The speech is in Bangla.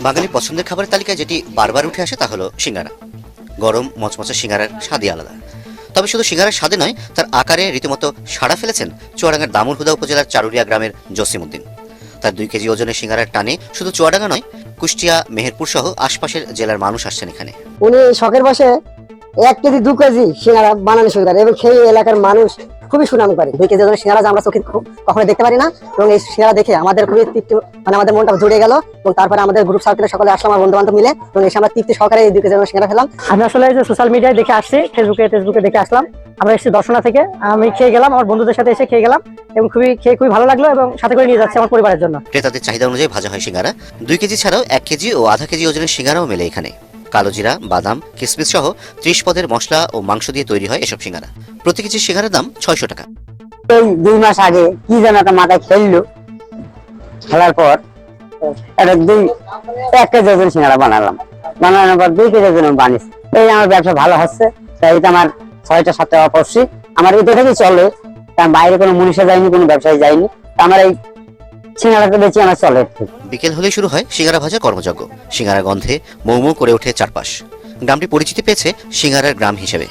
বাঙালি পছন্দের খাবারের তালিকায় যেটি বারবার উঠে আসে তা হলো সিঙ্গারা। গরম মচমচে সিঙ্গারার স্বাদই আলাদা। তবে শুধু সিঙ্গারার স্বাদে নয়, তার আকারে রীতিমতো সাড়া ফেলেছেন চুয়াডাঙ্গার দামুড়হুদা উপজেলার চারুরিয়া গ্রামের জসিমউদ্দিন। তার 2 কেজি ওজনের সিঙ্গারার টানে শুধু চুয়াডাঙ্গা নয়, কুষ্টিয়া, মেহেরপুর সহ আশপাশের জেলার মানুষ আসছেন এখানে। উনি শখের বসে 1 কেজি 2 কেজি সিঙ্গারা বানানো শুরু করে এবং সেই এলাকার মানুষ খুবই সুনাম করে। 2 কেজি ওজনের সিঙ্গারা আমরা চোখে কখনো দেখতে পারি না, এবং এই সিঙ্গারা দেখে আমাদের খুবই তৃপ্তি, মানে আমাদের মনটা জুড়ে গেল। এবং তারপরে আমাদের গ্রুপ সার্কেলে সকলে আসলাম, আমার বন্ধু বান্ধব মিলে, এবং এসে আমরা তৃপ্তি সহকারে এই 2 কেজি ওজনের সিঙ্গারা খেলাম। আমি আসলে যে সোশ্যাল মিডিয়ায় দেখে আসছি, ফেসবুকে দেখে আসলাম। আমরা এসেছি দর্শনা থেকে, আমি খেয়ে গেলাম, আমার বন্ধুদের সাথে এসে খেয়ে গেলাম এবং খুবই ভালো লাগলো, এবং সাথে করে নিয়ে যাচ্ছি আমার পরিবারের জন্য। ক্রেতাদের চাহিদা অনুযায়ী ভাজা হয় সিঙ্গারা। 2 কেজি ছাড়াও 1 কেজি ও আধা কেজি ওজনের সিঙ্গারাও মেলে এখানে। কালোজিরা, বাদাম, কিসমিস সহ 30 পদের মশলা ও মাংস দিয়ে তৈরি হয় এসব সিঙ্গারা। প্রতি কেজি সিঙ্গারার দাম 600 টাকা। এই 2 মাস আগে কি যেন একটা মাথায় খেললো, খেলার পর একটা 1 কেজি ওজন সিঙ্গারা বানানোর পর 2 কেজি ওজন বানিয়েছি। এই আমার ব্যবসা ভালো হচ্ছে, তাই এটা আমার 6টা 7টা পড়ছি। আমার এটা থেকেই চলে, কারণ বাইরে কোনো মনীষা যায়নি, কোনো ব্যবসায়ী যায়নি, আমার এই সিঙ্গারাটা বেশি আমার চলে। বিকেল হলেই শুরু হয় সিঙ্গারা ভাজা কর্মযজ্ঞ। সিঙ্গারা গন্ধে মৌ মৌ করে ওঠে চারপাশ। গ্রামটি পরিচিতি পেয়েছে সিঙ্গারার গ্রাম হিসেবে।